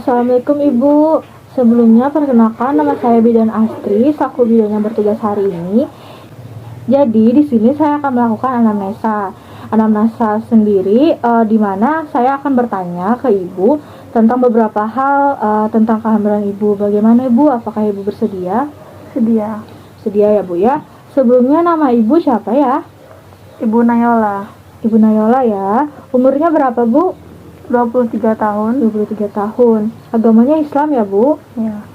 Assalamualaikum Ibu. Sebelumnya perkenalkan nama saya Bidan Astri, selaku bidan yang bertugas hari ini. Jadi di sini saya akan melakukan anamnesa. Anamnesa sendiri di mana saya akan bertanya ke Ibu tentang beberapa hal tentang kehamilan Ibu. Bagaimana Ibu? Apakah Ibu bersedia? Sedia. Sedia ya Bu ya. Sebelumnya nama Ibu siapa ya? Ibu Nayola, Ibu Nayola ya. Umurnya berapa Bu? 23 tahun. 23 tahun. Agamanya Islam ya Bu? Ya.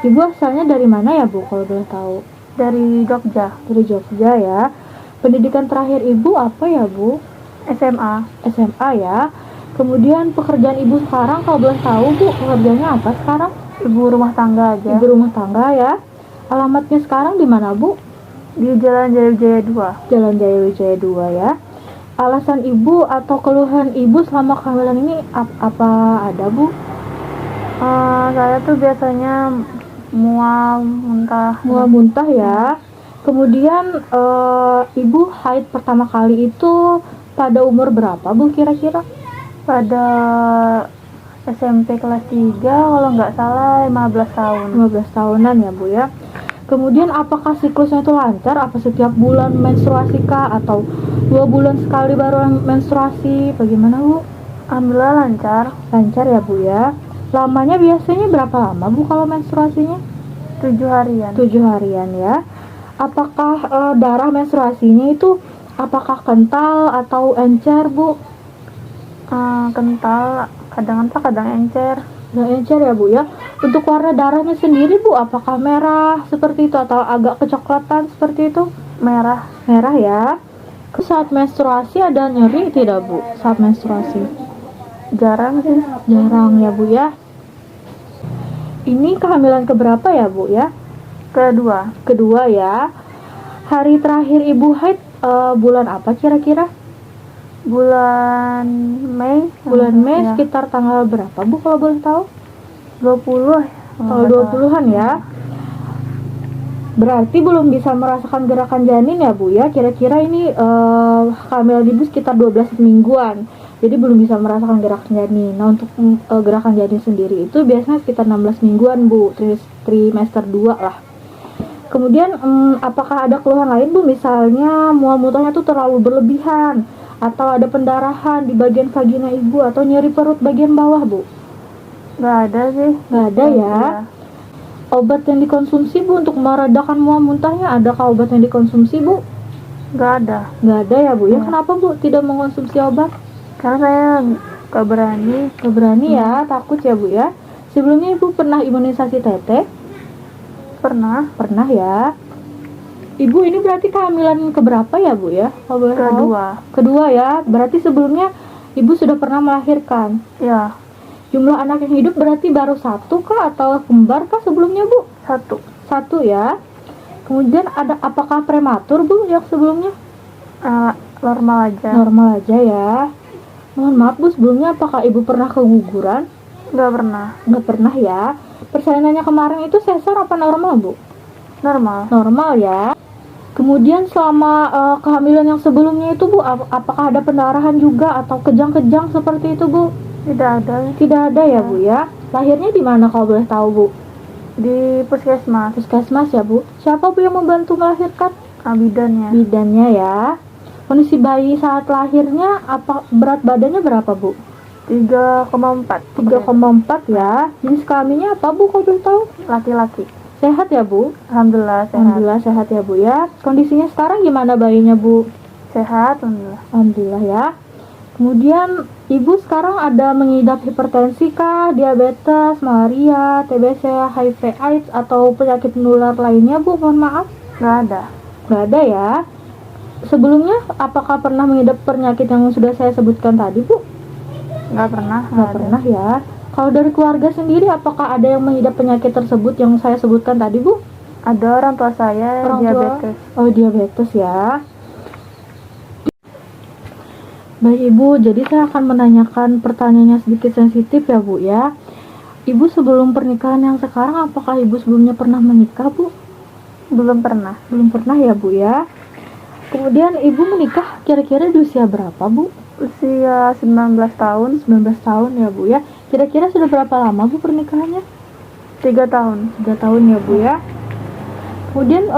Ibu asalnya dari mana ya Bu kalau boleh tahu? Dari Jogja. Dari Jogja ya. Pendidikan terakhir Ibu apa ya Bu? SMA. SMA ya. Kemudian pekerjaan Ibu sekarang kalau boleh tahu Bu, pekerjaannya apa sekarang? Ibu rumah tangga aja. Ibu rumah tangga ya. Alamatnya sekarang di mana Bu? Di Jalan Jayawijaya 2. Jalan Jayawijaya 2 ya. Alasan Ibu atau keluhan Ibu selama kehamilan ini apa ada Bu? Saya tuh biasanya mual, muntah. Mual muntah ya. Kemudian Ibu haid pertama kali itu pada umur berapa Bu kira-kira? Pada SMP kelas 3 kalau nggak salah 15 tahun. 15 tahunan ya Bu ya. Kemudian apakah siklusnya itu lancar? Apa setiap bulan menstruasi kah? Atau 2 bulan sekali baru menstruasi? Bagaimana Bu? Alhamdulillah lancar. Lancar ya Bu ya. Lamanya biasanya berapa lama Bu kalau menstruasinya? 7 harian. 7 harian ya. Apakah darah menstruasinya itu apakah kental atau encer Bu? Kental, kadang kental, kadang encer. Encer ya Bu ya. Untuk warna darahnya sendiri Bu, apakah merah seperti itu atau agak kecoklatan seperti itu? Merah. Merah ya. Saat menstruasi ada nyeri tidak Bu? Saat menstruasi? Jarang sih. Jarang ya Bu ya. Ini kehamilan keberapa ya Bu ya? Kedua. Kedua ya. Hari terakhir Ibu haid bulan apa kira-kira? Bulan Mei. Bulan Mei Ya. sekitar tanggal berapa Bu kalau boleh tahu? 20. Tanggal 20-an ya. Berarti belum bisa merasakan gerakan janin ya Bu ya. Kira-kira ini kehamilan Ibu sekitar 12 mingguan. Jadi belum bisa merasakan gerakan janin. Nah untuk gerakan janin sendiri itu biasanya sekitar 16 mingguan Bu, trimester 2 lah. Kemudian apakah ada keluhan lain Bu? Misalnya mual muntahnya tuh terlalu berlebihan, atau ada pendarahan di bagian vagina Ibu, atau nyeri perut bagian bawah Bu? Nggak ada sih. Nggak ada ya. Obat yang dikonsumsi Bu untuk meredakan mual muntahnya, adakah obat yang dikonsumsi Bu? Nggak ada. Nggak ada ya Bu ya. Ya. Kenapa Bu tidak mengonsumsi obat? Karena saya nggak berani. Nggak berani ya, takut ya Bu ya. Sebelumnya Ibu pernah imunisasi TT? Pernah. Pernah ya. Ibu ini berarti kehamilan keberapa ya Bu ya? Kalau boleh tahu? Kedua. Kedua ya. Berarti sebelumnya Ibu sudah pernah melahirkan. Ya. Jumlah anak yang hidup berarti baru satu kah atau kembar kah sebelumnya Bu? Satu. Satu ya. Kemudian apakah prematur Bu yang sebelumnya? Normal aja. Normal aja ya. Mohon maaf Bu, sebelumnya apakah Ibu pernah keguguran? Nggak pernah. Nggak pernah ya. Persalinannya kemarin itu sesar apa normal Bu? Normal. Normal ya. Kemudian selama kehamilan yang sebelumnya itu Bu, apakah ada pendarahan juga atau kejang-kejang seperti itu Bu? Tidak ada. Tidak ada ya Bu ya. Lahirnya di mana kalau boleh tahu Bu? Di puskesmas. Puskesmas ya Bu. Siapa Bu yang membantu melahirkan? Bidannya. Bidannya ya. Kondisi bayi saat lahirnya berat badannya berapa Bu? 3,4. 3,4 ya. Jenis kelaminnya apa Bu kalau boleh tahu? Laki-laki. Sehat ya Bu? Alhamdulillah sehat. Alhamdulillah sehat ya Bu ya. Kondisinya sekarang gimana bayinya Bu? Sehat. Alhamdulillah. Alhamdulillah ya. Kemudian Ibu sekarang ada mengidap hipertensi kah, diabetes, malaria, TBC, HIV, AIDS, atau penyakit menular lainnya Bu? Mohon maaf. Nggak ada. Nggak ada ya. Sebelumnya apakah pernah mengidap penyakit yang sudah saya sebutkan tadi Bu? Nggak pernah. Nggak pernah ya. Kalau dari keluarga sendiri apakah ada yang mengidap penyakit tersebut yang saya sebutkan tadi Bu? Ada, orang tua saya Orang tua? diabetes. Oh diabetes ya. Baik Ibu, jadi saya akan menanyakan pertanyaannya sedikit sensitif ya Bu ya. Ibu sebelum pernikahan yang sekarang, apakah Ibu sebelumnya pernah menikah Bu? Belum pernah. Belum pernah ya Bu ya. Kemudian Ibu menikah kira-kira di usia berapa Bu? Usia 19 tahun. 19 tahun ya Bu ya. Kira-kira sudah berapa lama Bu pernikahannya? 3 tahun. 3 tahun ya Bu ya. Kemudian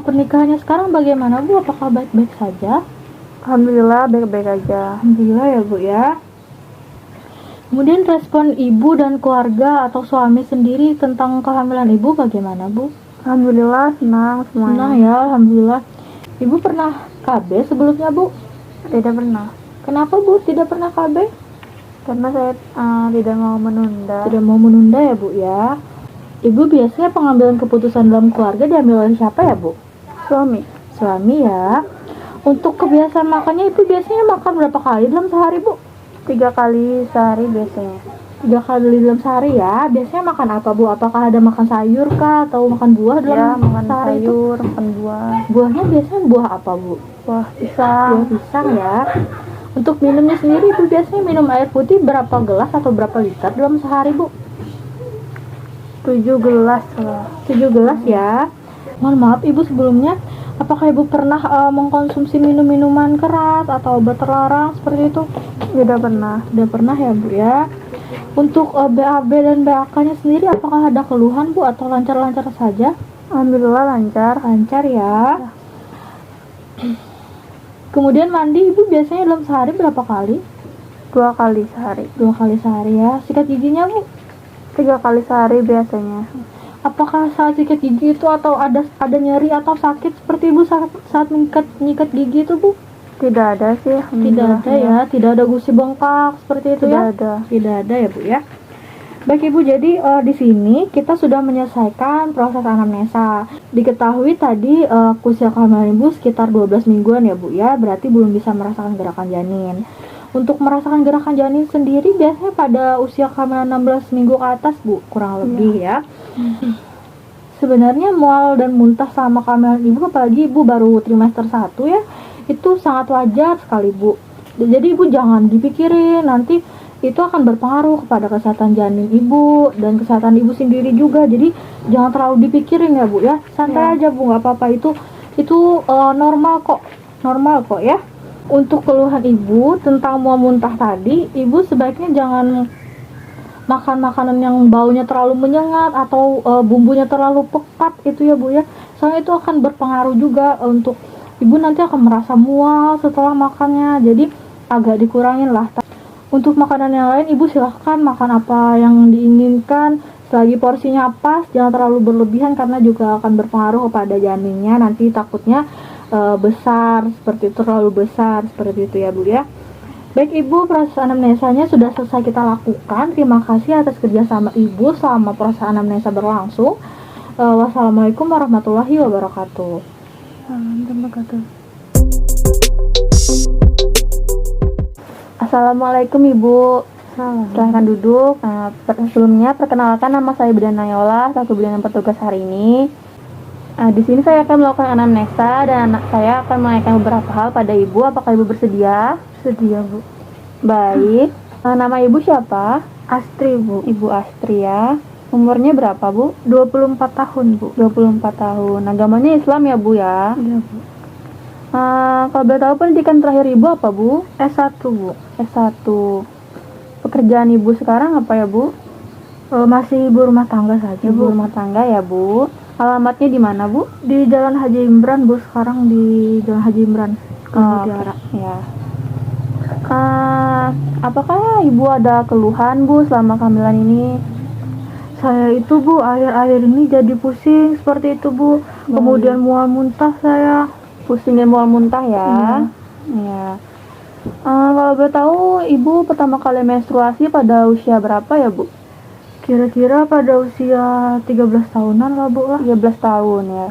pernikahannya sekarang bagaimana Bu? Apakah baik-baik saja? Alhamdulillah baik-baik aja. Alhamdulillah ya Bu ya. Kemudian respon ibu dan keluarga atau suami sendiri tentang kehamilan ibu bagaimana Bu? Alhamdulillah senang semuanya. Senang ya, Alhamdulillah. Ibu pernah KB sebelumnya Bu? Tidak pernah. Kenapa Bu tidak pernah KB? Karena saya tidak mau menunda. Tidak mau menunda ya Bu ya. Ibu biasanya pengambilan keputusan dalam keluarga diambil oleh siapa ya Bu? Suami. Suami ya. Untuk kebiasaan makannya Ibu biasanya makan berapa kali dalam sehari Bu? 3 kali sehari biasanya. 3 kali dalam sehari ya. Biasanya makan apa Bu? Apakah ada makan sayur kah atau makan buah dalam Ya, makan sehari itu? sayur, makan buah. Buahnya biasanya buah apa Bu? Buah pisang. Buah pisang ya. Untuk minumnya sendiri Ibu biasanya minum air putih berapa gelas atau berapa liter dalam sehari Bu? 7 gelas lah. 7 gelas ya. Mohon maaf Ibu sebelumnya, apakah Ibu pernah mengkonsumsi minum-minuman keras atau obat terlarang seperti itu? Tidak pernah. Tidak pernah ya Bu ya. Untuk BAB dan BAK-nya sendiri apakah ada keluhan Bu atau lancar-lancar saja? Alhamdulillah lancar. Lancar ya. Kemudian mandi Ibu biasanya dalam sehari berapa kali? 2 kali sehari. 2 kali sehari ya. Sikat giginya Bu? 3 kali sehari biasanya. Apakah saat sikat gigi itu atau ada nyeri atau sakit seperti Ibu saat nyikat gigi itu Bu? Tidak ada sih. Tidak ada ya, tidak ada gusi bengkak seperti itu Tidak ya? ada. Tidak ada ya Bu ya. Baik Ibu, jadi di sini kita sudah menyelesaikan proses anamnesa. Diketahui tadi usia kehamilan Ibu sekitar 12 mingguan ya Bu ya, berarti belum bisa merasakan gerakan janin. Untuk merasakan gerakan janin sendiri biasanya pada usia kehamilan 16 minggu ke atas Bu, kurang lebih ya. Sebenarnya mual dan muntah sama kehamilan Ibu, apalagi Ibu baru trimester 1 ya, itu sangat wajar sekali Bu. Jadi Ibu jangan dipikirin, nanti itu akan berpengaruh kepada kesehatan janin Ibu dan kesehatan Ibu sendiri juga. Jadi jangan terlalu dipikirin ya Bu ya, santai aja Bu, nggak apa-apa, itu normal kok ya. Untuk keluhan Ibu tentang mual muntah tadi, Ibu sebaiknya jangan makan makanan yang baunya terlalu menyengat atau bumbunya terlalu pekat itu ya Bu ya, soalnya itu akan berpengaruh juga untuk Ibu nanti akan merasa mual setelah makannya. Jadi agak dikurangin lah. Untuk makanan yang lain Ibu silahkan makan apa yang diinginkan selagi porsinya pas, jangan terlalu berlebihan karena juga akan berpengaruh kepada janinnya, nanti takutnya besar seperti itu, terlalu besar seperti itu ya Bu ya. Baik Ibu, proses anamnesanya sudah selesai kita lakukan. Terima kasih atas kerjasama Ibu selama proses anamnesa berlangsung. Wassalamualaikum warahmatullahi wabarakatuh. Terima kasih. Assalamualaikum Ibu. Silahkan duduk. Sebelumnya perkenalkan, nama saya Bidan Nayola, selaku bidan petugas hari ini. Di sini saya akan melakukan anamnesa dan saya akan menanyakan beberapa hal pada Ibu. Apakah Ibu bersedia? Sedia Bu. Baik. Nama Ibu siapa? Astri Bu. Ibu Astri ya. Umurnya berapa Bu? 24 tahun Bu. 24 tahun. Agamanya Islam ya Bu ya? Iya Bu. Kalau boleh tahu pendidikan terakhir Ibu apa Bu? S1 Bu. S1. Pekerjaan Ibu sekarang apa ya Bu? Masih ibu rumah tangga saja Ibu Bu. rumah tangga ya Bu. Alamatnya di mana Bu? Di Jalan Haji Imran Bu, sekarang di Jalan Haji Imran ke Mutiara. Ya. Apakah Ibu ada keluhan Bu selama kehamilan ini? Saya itu Bu, akhir-akhir ini jadi pusing seperti itu Bu. Kemudian mual muntah saya. Pusing dan mual muntah ya? Iya. Kalau boleh tahu Ibu pertama kali menstruasi pada usia berapa ya Bu? Kira-kira pada usia 13 tahunan lah Bu lah. 13 tahun ya.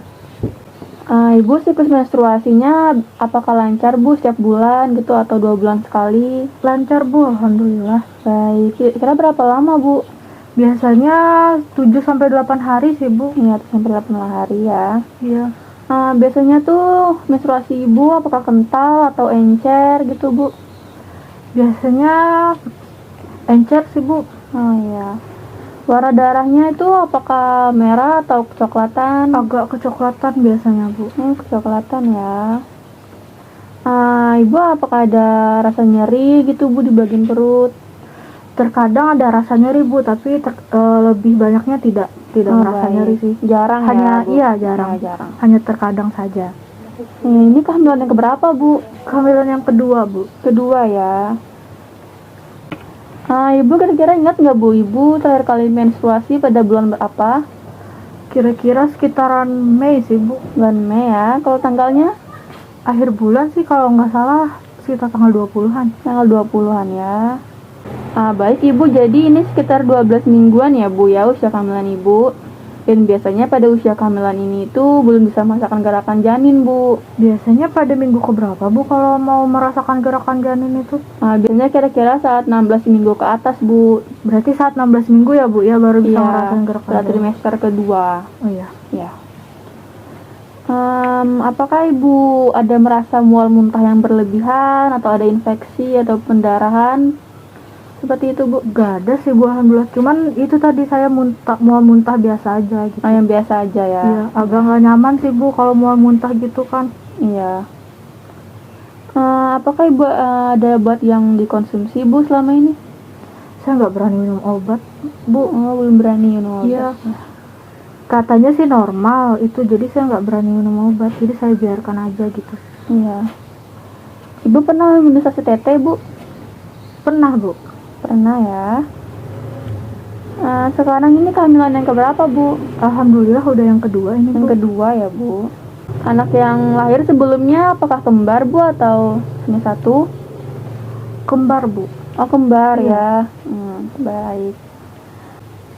Ibu siklus menstruasinya apakah lancar Bu setiap bulan gitu atau 2 bulan sekali? Lancar Bu, alhamdulillah. Baik, kira berapa lama Bu? Biasanya 7-8 hari sih Bu. Iya, 7-8 hari ya. Iya. Biasanya tuh menstruasi Ibu apakah kental atau encer gitu Bu? Biasanya encer sih Bu. Oh iya. Warna darahnya itu apakah merah atau kecoklatan? Agak kecoklatan biasanya Bu. Kecoklatan ya. Ibu apakah ada rasa nyeri gitu Bu di bagian perut? Terkadang ada rasa nyeri Bu, tapi lebih banyaknya tidak merasa Baik. nyeri sih. Jarang Hanya ya Bu? iya jarang. Jarang. Hanya terkadang saja. Ini kehamilan yang keberapa Bu? Kehamilan yang kedua Bu. Kedua ya. Ibu kira-kira ingat nggak Bu, Ibu terakhir kali menstruasi pada bulan berapa? Kira-kira sekitaran Mei sih Bu. Bulan Mei ya. Kalau tanggalnya? Akhir bulan sih kalau nggak salah sekitar tanggal 20-an. Tanggal 20-an ya. Baik Ibu, jadi ini sekitar 12 mingguan ya Bu ya usia kehamilan Ibu. Dan biasanya pada usia kehamilan ini tuh belum bisa merasakan gerakan janin Bu. Biasanya pada minggu keberapa Bu kalau mau merasakan gerakan janin itu? Biasanya kira-kira saat 16 minggu ke atas Bu. Berarti saat 16 minggu ya Bu ya baru bisa Iya, merasakan gerakan setelah janin. trimester kedua. Oh iya. Ya. Apakah Ibu ada merasa mual muntah yang berlebihan atau ada infeksi atau pendarahan? Seperti itu Bu? Gak ada sih Bu, alhamdulillah. Cuman itu tadi saya mual muntah biasa aja gitu. Yang biasa aja ya. Iya, agak nggak nyaman sih Bu kalau mual muntah gitu kan. Iya. Apakah Ibu ada obat yang dikonsumsi Bu selama ini? Saya nggak berani minum obat Bu. Belum berani minum obat. Iya. Katanya sih normal itu, jadi saya nggak berani minum obat. Jadi saya biarkan aja gitu. Iya. Ibu pernah imunisasi teteh Bu? Pernah Bu. Pernah ya. Sekarang ini kehamilan yang keberapa Bu? Alhamdulillah udah yang kedua ini Bu. Yang kedua ya Bu. Anak yang lahir sebelumnya apakah kembar Bu atau hanya satu? Kembar Bu. Oh kembar Iya. ya. Baik.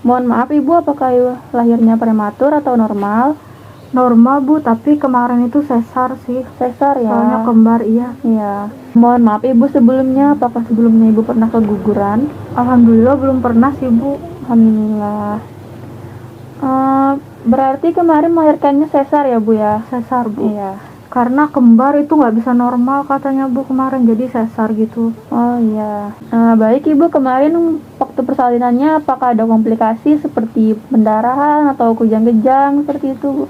Mohon maaf Ibu, apakah lahirnya prematur atau normal? Normal Bu, tapi kemarin itu sesar sih. Sesar ya. Soalnya kembar iya. Iya. Mohon maaf Ibu sebelumnya, apakah sebelumnya Ibu pernah keguguran? Alhamdulillah belum pernah sih Bu. Alhamdulillah. Berarti kemarin melahirkannya sesar ya Bu ya? Sesar Bu. Iya. Karena kembar itu nggak bisa normal katanya Bu kemarin, jadi sesar gitu. Oh iya. Baik Ibu, kemarin waktu persalinannya apakah ada komplikasi seperti pendarahan atau kejang-kejang seperti itu Bu?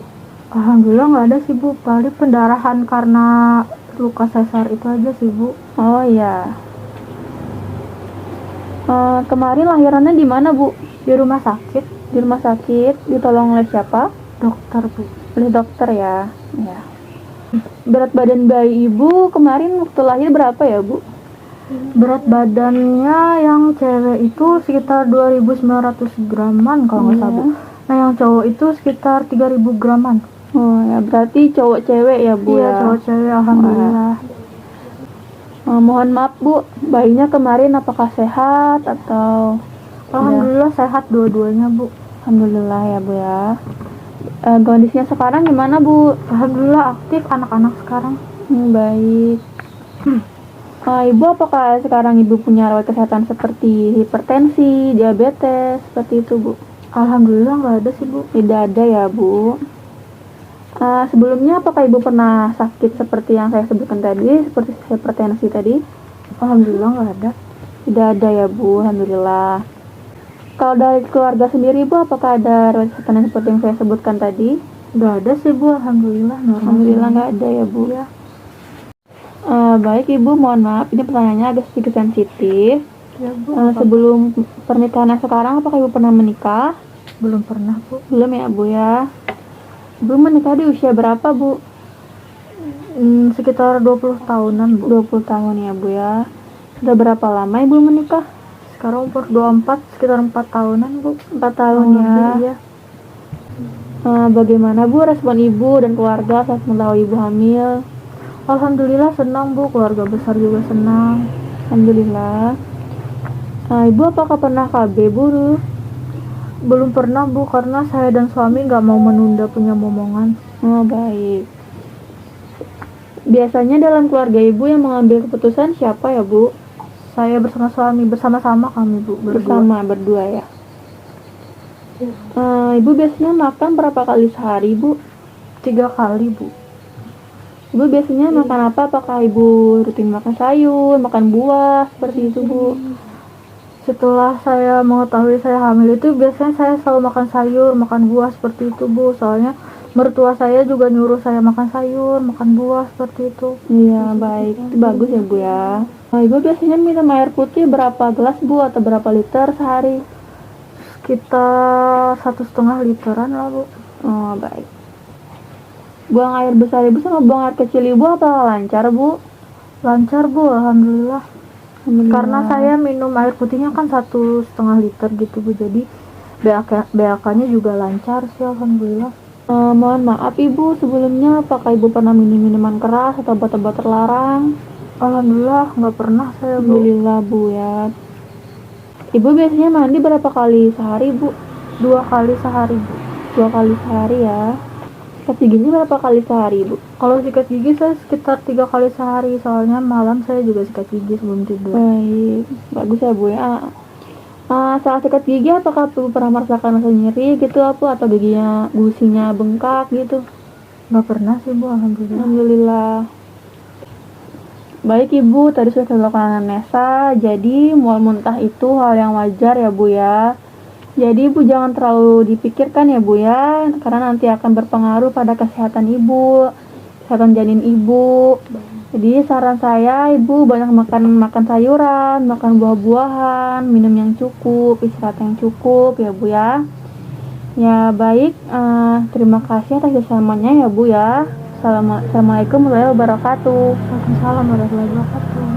Alhamdulillah nggak ada sih Bu, paling pendarahan karena luka sesar itu aja sih Bu. Oh iya. Kemarin lahirannya di mana Bu? Di rumah sakit. Di rumah sakit, ditolong oleh siapa? Dokter Bu. Oleh dokter ya. Ya. Berat badan bayi Ibu kemarin waktu lahir berapa ya Bu? Berat badannya yang cewek itu sekitar 2.900 graman kalau nggak salah Bu. Nah yang cowok itu sekitar 3.000 graman. Oh ya, berarti cowok cewek ya Bu Iya ya? cowok cewek alhamdulillah. Mohon maaf Bu, bayinya kemarin apakah sehat atau? Alhamdulillah sehat dua-duanya Bu. Alhamdulillah ya Bu ya. Kondisinya sekarang gimana Bu? Alhamdulillah aktif anak-anak sekarang. Baik. Ibu apakah sekarang Ibu punya rawat kesehatan seperti hipertensi, diabetes, seperti itu Bu? Alhamdulillah nggak ada sih Bu. Tidak ada ya Bu. Sebelumnya apakah Ibu pernah sakit seperti yang saya sebutkan tadi, seperti hipertensi tadi? Alhamdulillah nggak ada. Tidak ada ya Bu, alhamdulillah. Kalau dari keluarga sendiri Bu, apakah ada rawat kesehatan yang seperti yang saya sebutkan tadi? Nggak ada sih Bu, alhamdulillah normal. Alhamdulillah nggak ada ya Bu. Ya. Baik Ibu, mohon maaf ini pertanyaannya agak sedikit sensitif. Ya Bu. Sebelum pernikahan sekarang, apakah Ibu pernah menikah? Belum pernah Bu. Belum ya Bu ya. Ibu menikah di usia berapa Bu? Sekitar 20 tahunan Bu. 20 tahun ya Bu ya. Sudah berapa lama Ibu menikah? Sekarang umur 24, sekitar 4 tahunan Bu. 4 tahun ya. Lebih, ya. Bagaimana Bu respon Ibu dan keluarga saat mengetahui Ibu hamil? Alhamdulillah senang Bu, keluarga besar juga senang. Alhamdulillah. Ibu apakah pernah KB Bu? Belum pernah Bu, karena saya dan suami nggak mau menunda punya momongan. Oh baik. Biasanya dalam keluarga Ibu yang mengambil keputusan siapa ya Bu? Saya bersama suami, bersama-sama kami Bu, Bersama berdua ya. Ibu biasanya makan berapa kali sehari Bu? 3 kali Bu. Ibu biasanya makan apa? Apakah Ibu rutin makan sayur, makan buah, seperti itu Bu? Setelah saya mengetahui saya hamil itu biasanya saya selalu makan sayur, makan buah seperti itu Bu. Soalnya mertua saya juga nyuruh saya makan sayur, makan buah seperti itu. Iya, baik. Itu bagus ya, Bu ya. Nah, Ibu biasanya minum air putih berapa gelas, Bu, atau berapa liter sehari? Sekitar 1,5 literan lah, Bu. Oh, baik. Buang air besar Ibu sama buang air kecil Ibu apa lancar, Bu? Lancar, Bu, alhamdulillah. Alhamdulillah. Karena saya minum air putihnya kan 1,5 liter gitu, Bu. Jadi BAK-nya juga lancar sih, alhamdulillah. Mohon maaf Ibu, sebelumnya apakah Ibu pernah minum minuman keras atau obat-obat terlarang? Alhamdulillah nggak pernah saya, Bu. Alhamdulillah, Bu ya. Ibu biasanya mandi berapa kali sehari, Bu? 2 kali sehari, Bu. 2 kali sehari ya. Sikat giginya berapa kali sehari, Bu? Kalau sikat gigi saya sekitar 3 kali sehari, soalnya malam saya juga sikat gigi sebelum tidur. Baik, bagus ya, Bu ya. Saat sikat gigi apakah Ibu pernah merasakan rasa nyeri gitu apa atau gusinya bengkak gitu? Nggak pernah sih, Bu, alhamdulillah. Alhamdulillah. Baik Ibu, tadi sudah kita lakukan anamnesa, jadi mual muntah itu hal yang wajar ya Bu ya. Jadi Ibu jangan terlalu dipikirkan ya Bu ya, karena nanti akan berpengaruh pada kesehatan Ibu, kesehatan janin Ibu. Jadi saran saya Ibu banyak makan sayuran, makan buah-buahan, minum yang cukup, istirahat yang cukup ya Bu ya. Ya baik, terima kasih atas kerjasamanya ya Bu ya. Assalamualaikum warahmatullahi wabarakatuh. Waalaikumsalam warahmatullahi wabarakatuh.